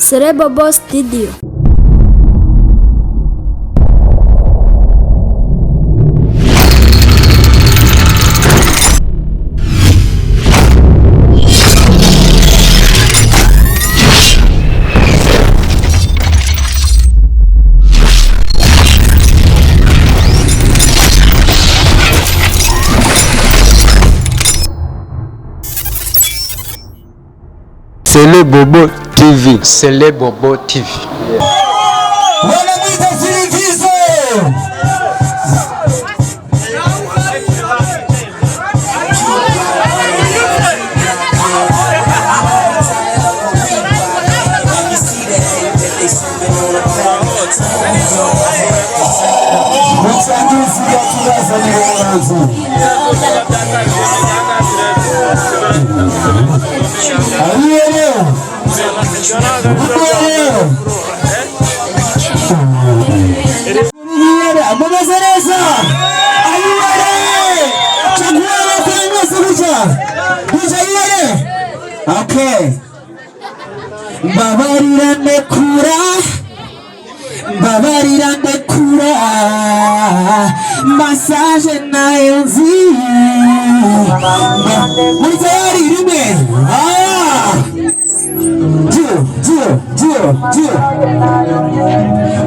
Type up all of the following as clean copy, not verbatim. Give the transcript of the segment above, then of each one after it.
Celebobo Studio. Celebobo TV. Celebobo TV. Okay. Babarira ndekura massage nayo nzi muri tayari rimwe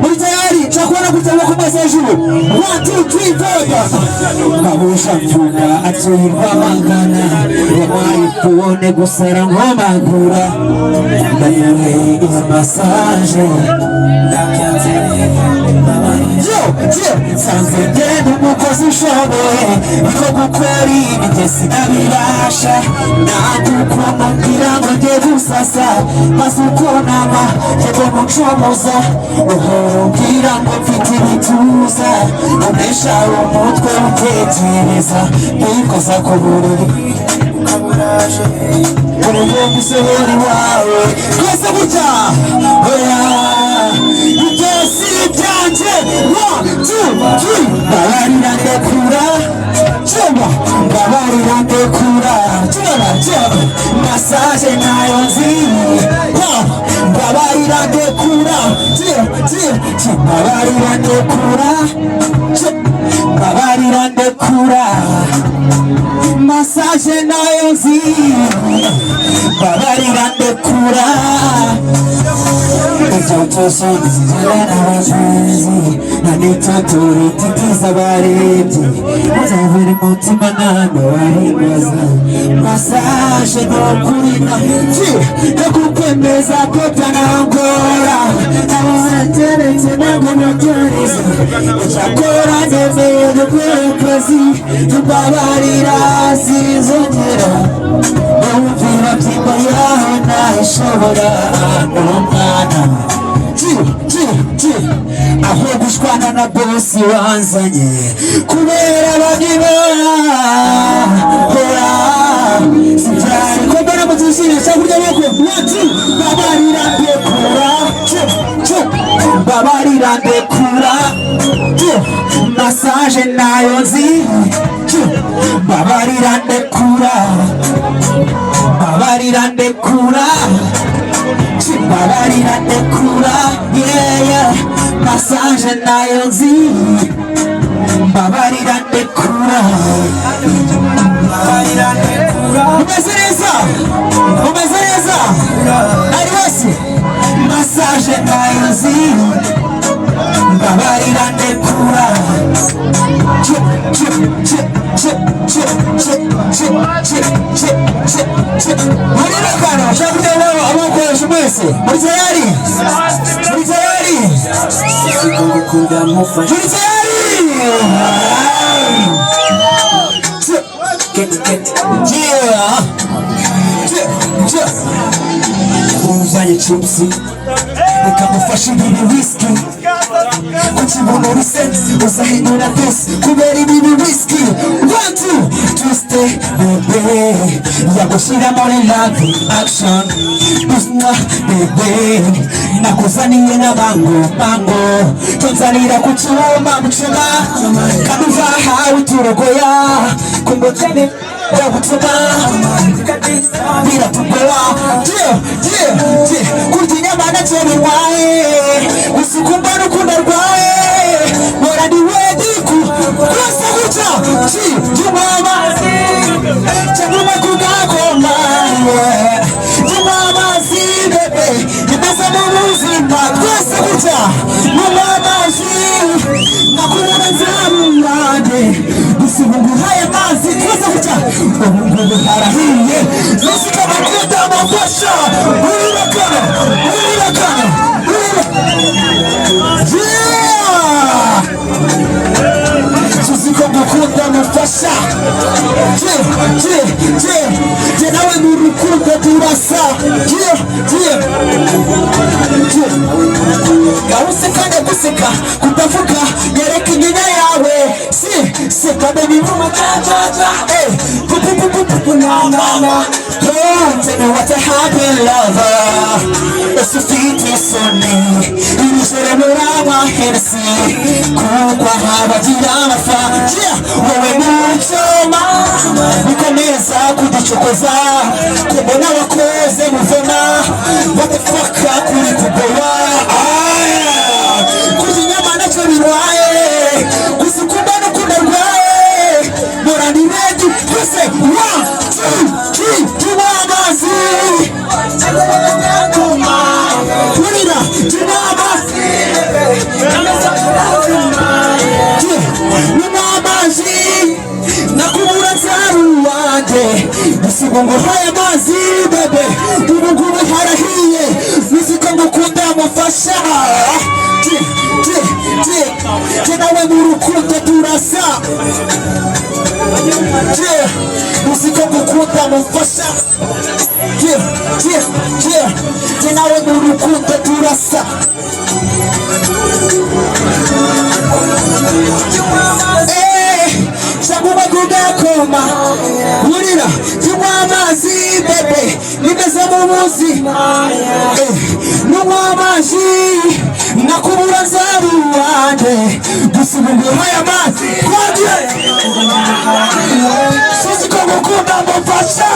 muri tayari chakwana kutama kwa massage 1 2 3 4 kabusha mfuka atuhirwa mangana wamari kuone gusara ngomagura ndanyure is massage sanze ngenda umukozi ushoboye niko gukora ibijye sinabibasha nagukuntu ngira ngo njye gusasa maze ukunama njye mucomoza uhora umbwira ngo mfite ibituza unesha umutwe utekereza nikoza ku buriri ukaburaje urugo musohori wawe twese gutya Janje 1 2 3 babarira ndekura choma babarira ndekura choma massage nayo nzi babarira ndekura babarira ndekura babarira ndekura massage nayo nzi babarira ndekura Toto nizijana wajuzi na nitotori titiza bareti Muzaviri mutima nando warimwaza Massage no kurina Nakupembeza kota na angora Nawana terete nango notoriza Chakora nebe nukwekazi Tubabarira sizongera Muvira pimba yaho na ishobora Nomana aho gushwana na bosi wanzanye kubera bagiba hora sitari ko mbona mutishire cyakurya bako wati babarira ndekura massage nayo nzi babarira ndekura babarira ndekura yeah massage nayo nzi babarira ndekura umeze neza ari wese massage nayo nzi babarira ndekura Marina kano shakuja leo amoko shumwese muri tayari uzanye chipsi nikamufasha ibintu whisky kuchibona lisensi usahindura pesi kubera ibintu whisky 1 2 twiste bebe yagushira muri love action busna bebe nakuzaniye na bango tonzanira kuchuma mchuma kaduva hawi turogoya kumbotene ya kutuma bila tupewa kurtinya mana che harahiye muzika bakunda amafasha uyirakana tuziko gukunda amafasha je nawe mu rukundo turasa guseka guseka kutavuga yereka inyinya yawe seka baby mama tell me what a happy lover it's a sweet sonny injure murama Hennessy kukwa habagira amafa wowe muchoma bikomeza kudichokoza kubona wakoze muvema what the fuck kuri kugowa kujinyama nacho birwaye kusukunda no kundarwaye morani ready twese 1 2 3 tumamazi turira tumamazi nakubura zaruwande musigongo haya mazi bebe ubuguru harahiye muziko ngukunda amafasha nawe mu rukundo turasa muziko ngukunda amafasha nawe mu rukundo turasa Shaguma kugakoma urira tunywa amazi bebe nimeze mu muzi nunywa amazi nakubura zaruwande gusubungu haya mazi kwaje sisi ko gukunda amafasha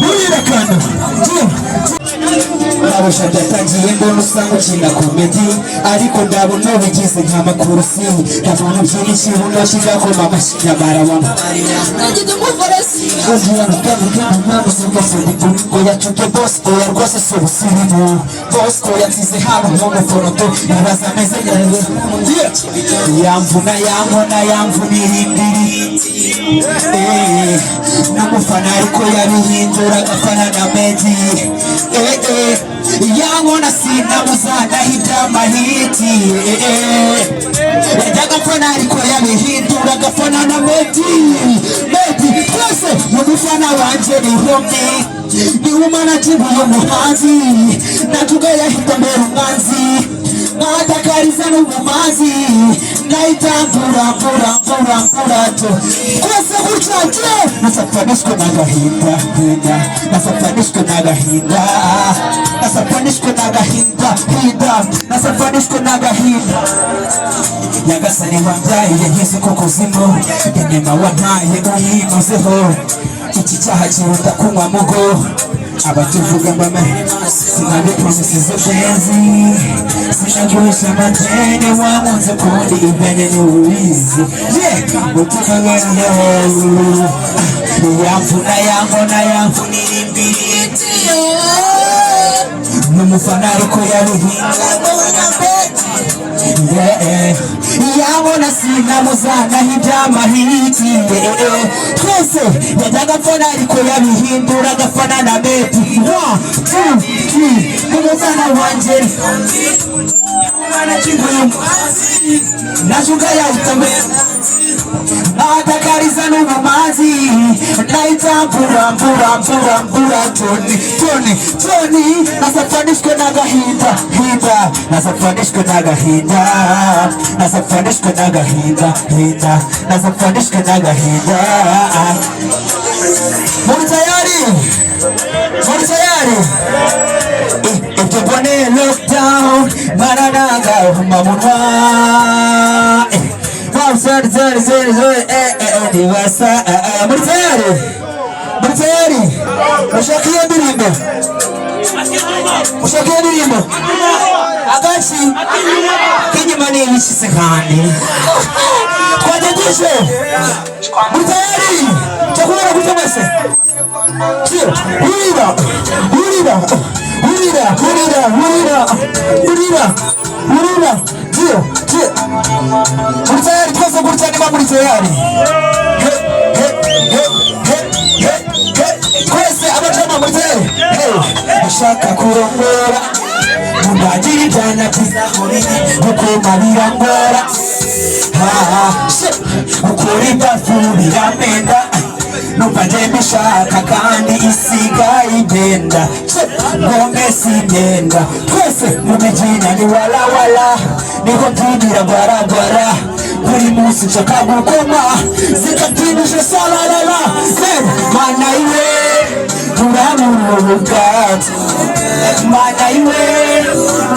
urira kana Nabasha byatangiye mbona usanga ukina komedi ariko ndabona ubigize nka makurusi ndabona byinshi ubuno kigakoma amashyi barabona nagide mu farasi oya ntabwo ngo yacuke boss oya rwose sobusirimu boss ko yatsize hano mu foto ibaza meze yamvuna nirimbiri namufana ariko yabihindura agafana na medi yangona sinamuzana hitamahiti yajyaga mfana ariko yabihindura agafana na medi twese mumufana wanje ni homye ni umana tibuye umuhanzi natuga yahita mbere umwanzi natakariza n'ubumazi naitambura to kwese gucaje nasafanishwe n'agahinda nasafanishwe n'agahinda yagasani wambyaye yagize ko kuzimu inyuma wantaye uyinozeho iki cyaha kiruta kunywa mugo abatuvuga mbame sinabe promises z'ubwezi sinagurisha amatene wamunze kundi ibene n'ubizi utukagana yamvuna nirimbiri n'umufana ariko yabihinda yabona sinamuzana hibyamahiti twese yajyaga mfana ariko yabihindura agafana na meti 1 2 3 umufana wanje najuga yahitambere natakariza n'ubumazi naitambura toni nasafanishwe n'agahinda nasafanishwe n'agahinda muri tayari itubone lockdown maranaga mamunwa sorry ndibasa muri tayari ushaka iyo ndirimbo agashi k'inyuma ni ibishyize kandi twagejeje muri tayari cyo kubera gutya mwese urira muri tayari twese gutya niba muri tayari twese abajama mutere ashaka kurongora mubagira ibyana byiza gukoma birangora ukuri bafu biramenda numva ngenda ushaka kandi isigaye igenda ngome si imyenda twese mu mijina ni walawala niko byinira gwaragwara buri munsi nshaka gukoma zikabyinisha salalala mana iwe turamuru bwacu mana iwe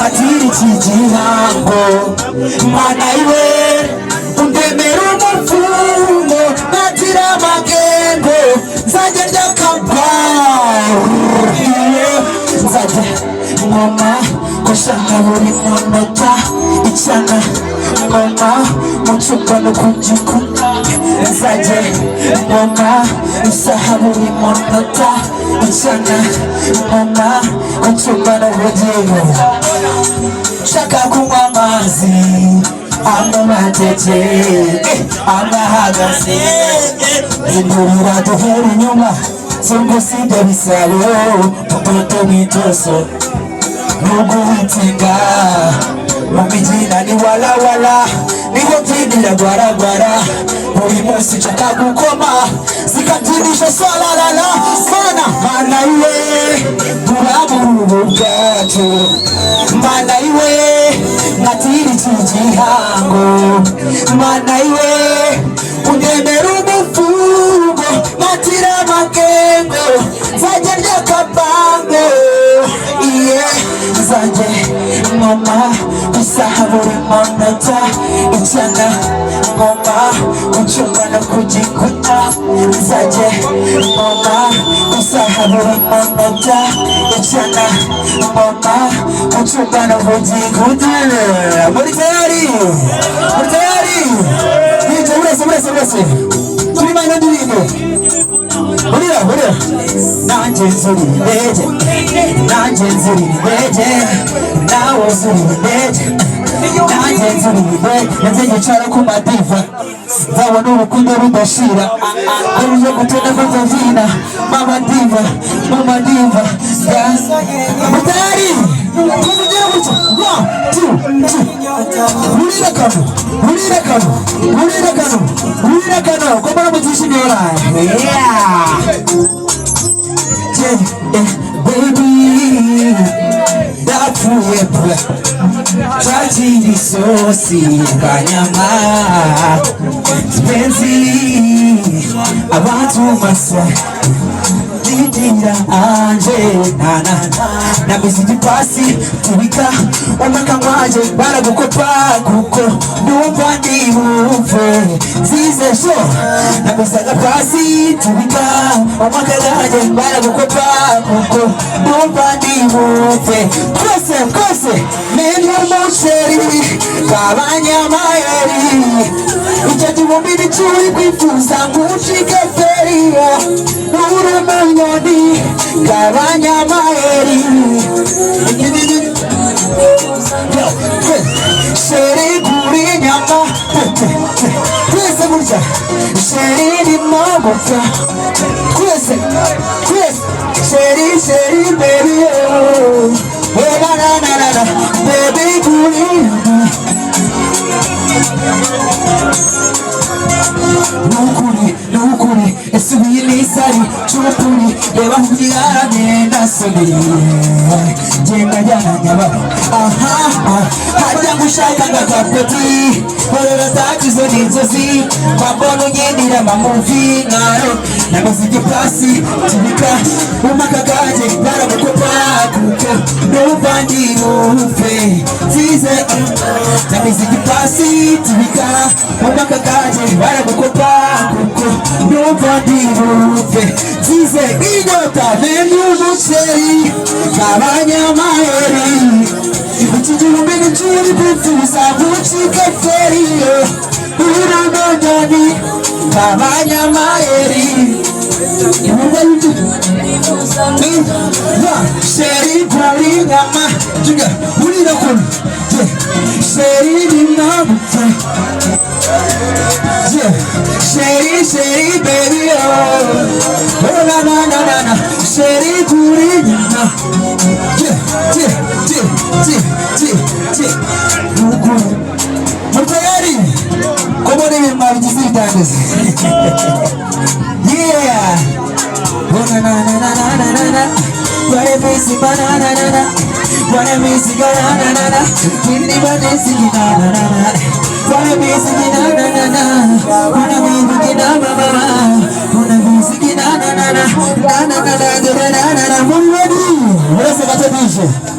atiri iki gihango mana iwe undemera umufungo natira amagengo nzajya ry'akabaho nzajya ngoma gushaka buri munota icana ngoma mucupa no kugikuna nzajya ngoma isaha buri munota icana ngoma mucupa no kugigo shaka kunywa amazi amamateke amahagaze zingurira duhera inyuma zungusibyo bisabo mutoto mwitoso nuguhitinga mu mijina ni walawala niho byinira gwaragwara buri munsi nshaka gukoma zikabyinisha salalala mana iwe turaburu bwacu mana iwe natiri iki gihango mana iwe undemera umufungo natira amagengo nzajya ry'akabango nzajya ngoma isaha buri munota icana ngoma gucunga no kugikuta nzajya ngoma isaha buri munota icana ngoma gucunga no kugikuta muri tayari burese turi mana ndirimbo burira nanjye nzuri indege nawe uzuri indege nanjye nzuri indege nanjye nyicara ku madiva nzabona urukundo rudashira kuruje gutenda kuzavyina mama diva mutari kuvugira gutya 1 2 3 burira kano komara mutishimye oraye baby dapfuye pe chachiri sosi kanyama spenzi abantu masa didira anje na bizidi pasi tubika umaka mwaje baragukopa kuko numva ndibuve zize sho na bisaga pasi tubika umaka gaje baragukopa kuko numva ndibuve kose meni umusheri kabanyamayeri icyo gihumbi cyuri kwifuza ngucike feriyo urumanyoni kabanyamayeri sheri kuri nyama twese gutya sheri ni magufa twese sheri baby na baby kuri nukuri ese winisari chupuri reba nkuyarane nasomeye genda jana nyaba hajya gushaka ngakapeti horera takizo n'inzozi mabona ugendera mamuvi nkaro namuziki pasi tubika umaka gaje baragukopa kuko numva ndibuve zize namuziki pasi tubika umaka gaje baragukopa kuko numva ndibuve zize inyota neni umuceri kabanyamayeri ikigihumbi n'icuri kwifuza gucika feriyo urumanyoni kabanyamayeri sheri kuri nyama burira kuri sheri ni magufa Shady, shady, baby, oh. Oh, na, na, na, na, na. Shady, booty, na. Mutayari. Come on in, man. Just sit down. Yeah. Oh, na, na, na, na, na, na, na. What a messy banana, na, na. What a messy banana, na, na. Give me banana, na, na, na. What a messy banana, na, na. What a messy banana, na, na. What a messy banana, na, na. Na, na, na, na, na, na, na. What are you ready? What is the